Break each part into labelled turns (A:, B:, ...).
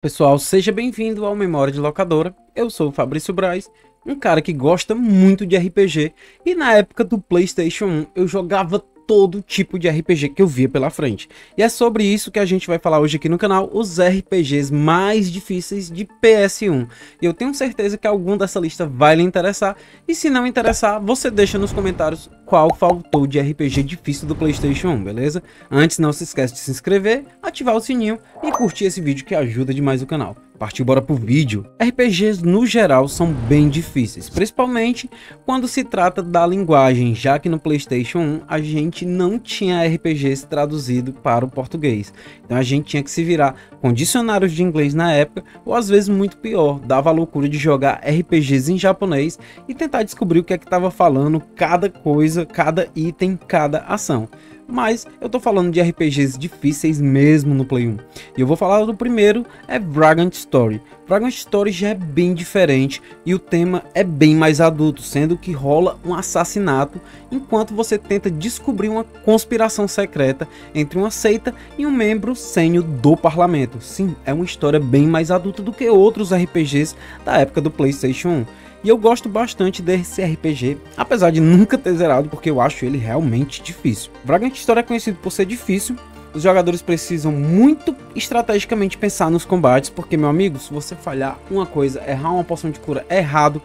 A: Pessoal, seja bem-vindo ao Memória de Locadora. Eu sou o Fabrício Braz, um cara que gosta muito de RPG, e na época do PlayStation 1 eu jogava todo tipo de RPG que eu via pela frente. E é sobre isso que a gente vai falar hoje aqui no canal, os RPGs mais difíceis de PS1. E eu tenho certeza que algum dessa lista vai lhe interessar, e se não interessar, você deixa nos comentários qual faltou de RPG difícil do PlayStation 1, beleza? Antes, não se esquece de se inscrever, ativar o sininho e curtir esse vídeo que ajuda demais o canal. Partiu, bora pro vídeo. RPGs no geral são bem difíceis, principalmente quando se trata da linguagem, já que no PlayStation 1 a gente não tinha RPGs traduzido para o português. Então a gente tinha que se virar com dicionários de inglês na época, ou às vezes muito pior, dava a loucura de jogar RPGs em japonês e tentar descobrir o que é que estava falando cada coisa, cada item, cada ação. Mas eu tô falando de RPGs difíceis mesmo no Play 1. E eu vou falar do primeiro, é Vagrant Story. Vagrant Story já é bem diferente e o tema é bem mais adulto, sendo que rola um assassinato enquanto você tenta descobrir uma conspiração secreta entre uma seita e um membro sênior do parlamento. Sim, é uma história bem mais adulta do que outros RPGs da época do PlayStation 1. E eu gosto bastante desse RPG, apesar de nunca ter zerado, porque eu acho ele realmente difícil. Vagrant Story é conhecido por ser difícil. Os jogadores precisam muito estrategicamente pensar nos combates, porque, meu amigo, se você falhar uma coisa, errar uma poção de cura errado,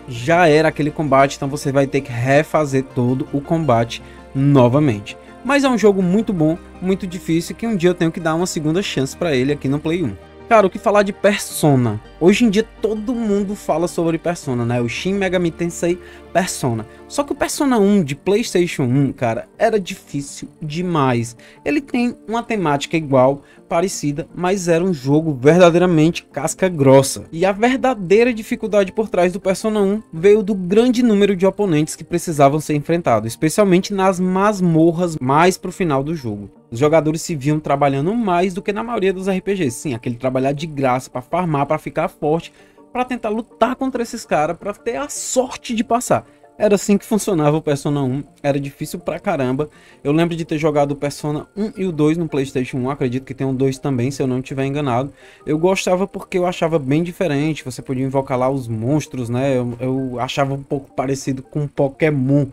A: já era aquele combate, então você vai ter que refazer todo o combate novamente. Mas é um jogo muito bom, muito difícil, que um dia eu tenho que dar uma segunda chance para ele aqui no Play 1. Cara, o que falar de Persona? Hoje em dia todo mundo fala sobre Persona, né? O Shin Megami Tensei Persona. Só que o Persona 1 de PlayStation 1, cara, era difícil demais. Ele tem uma temática igual, parecida, mas era um jogo verdadeiramente casca grossa. E a verdadeira dificuldade por trás do Persona 1 veio do grande número de oponentes que precisavam ser enfrentados, especialmente nas masmorras mais pro final do jogo. Os jogadores se viam trabalhando mais do que na maioria dos RPGs. Sim, aquele trabalhar de graça para farmar, para ficar forte, para tentar lutar contra esses caras, para ter a sorte de passar. Era assim que funcionava o Persona 1, era difícil pra caramba. Eu lembro de ter jogado o Persona 1 e o 2 no PlayStation 1, acredito que tem um 2 também, se eu não estiver enganado. Eu gostava porque eu achava bem diferente, você podia invocar lá os monstros, né? Eu achava um pouco parecido com Pokémon,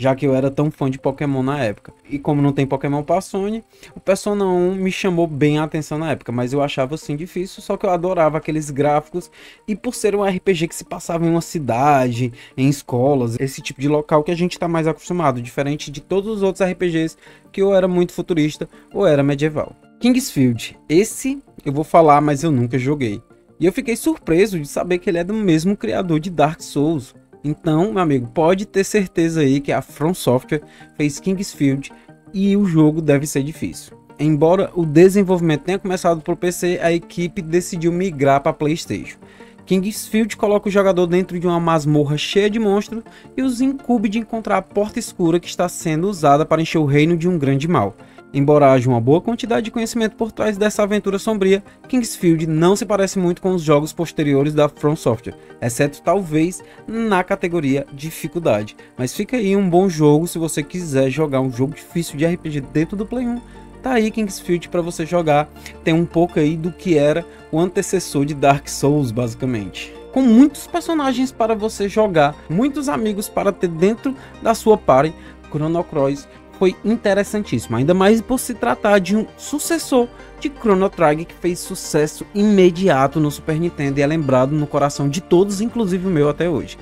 A: já que eu era tão fã de Pokémon na época. E como não tem Pokémon pra Sony, o Persona 1 me chamou bem a atenção na época, mas eu achava assim difícil, só que eu adorava aqueles gráficos, e por ser um RPG que se passava em uma cidade, em escolas, esse tipo de local que a gente tá mais acostumado, diferente de todos os outros RPGs que ou era muito futurista ou era medieval. Kingsfield, esse eu vou falar, mas eu nunca joguei. E eu fiquei surpreso de saber que ele é do mesmo criador de Dark Souls. Então, meu amigo, pode ter certeza aí que a From Software fez Kingsfield e o jogo deve ser difícil. Embora o desenvolvimento tenha começado para o PC, a equipe decidiu migrar para PlayStation. Kingsfield coloca o jogador dentro de uma masmorra cheia de monstros e os incumbe de encontrar a porta escura que está sendo usada para encher o reino de um grande mal. Embora haja uma boa quantidade de conhecimento por trás dessa aventura sombria, Kingsfield não se parece muito com os jogos posteriores da From Software, exceto talvez na categoria dificuldade. Mas fica aí um bom jogo se você quiser jogar um jogo difícil de RPG dentro do Play 1. Tá aí Kingsfield para você jogar, tem um pouco aí do que era o antecessor de Dark Souls, basicamente. Com muitos personagens para você jogar, muitos amigos para ter dentro da sua party, Chrono Cross foi interessantíssimo, ainda mais por se tratar de um sucessor de Chrono Trigger que fez sucesso imediato no Super Nintendo e é lembrado no coração de todos, inclusive o meu até hoje.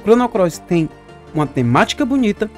A: Chrono Cross tem uma temática bonita,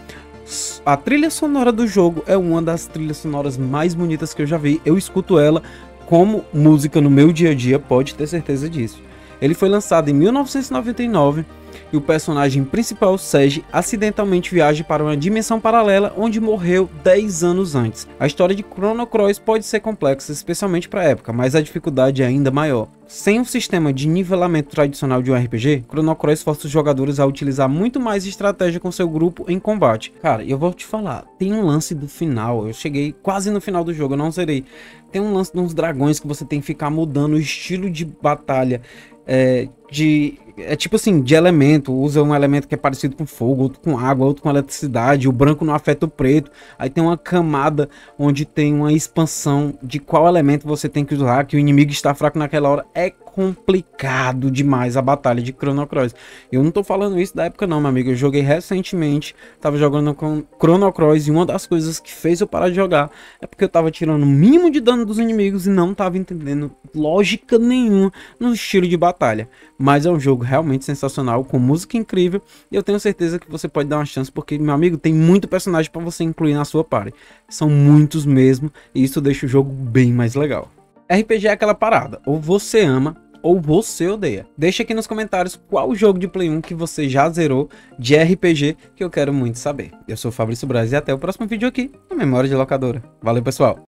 A: a trilha sonora do jogo é uma das trilhas sonoras mais bonitas que eu já vi, eu escuto ela como música no meu dia a dia, pode ter certeza disso. Ele foi lançado em 1999 e o personagem principal, Sage, acidentalmente viaja para uma dimensão paralela onde morreu 10 anos antes. A história de Chrono Cross pode ser complexa, especialmente para a época, mas a dificuldade é ainda maior. Sem um sistema de nivelamento tradicional de um RPG, Chrono Cross força os jogadores a utilizar muito mais estratégia com seu grupo em combate. Cara, eu vou te falar, tem um lance do final, eu cheguei quase no final do jogo, eu não zerei. Tem um lance de uns dragões que você tem que ficar mudando o estilo de batalha. É tipo assim, de elemento, usa um elemento que é parecido com fogo, outro com água, outro com eletricidade, o branco não afeta o preto, aí tem uma camada onde tem uma expansão de qual elemento você tem que usar, que o inimigo está fraco naquela hora. É complicado demais a batalha de Chrono Cross. Eu não tô falando isso da época não, meu amigo, eu joguei recentemente, tava jogando com Chrono Cross e uma das coisas que fez eu parar de jogar é porque eu tava tirando o mínimo de dano dos inimigos e não tava entendendo lógica nenhuma no estilo de batalha. Mas é um jogo realmente sensacional, com música incrível, e eu tenho certeza que você pode dar uma chance, porque, meu amigo, tem muito personagem para você incluir na sua party. São muitos mesmo, e isso deixa o jogo bem mais legal. RPG é aquela parada, ou você ama, ou você odeia. Deixa aqui nos comentários qual jogo de Play 1 que você já zerou de RPG, que eu quero muito saber. Eu sou o Fabrício Braz e até o próximo vídeo aqui, na Memória de Locadora. Valeu, pessoal!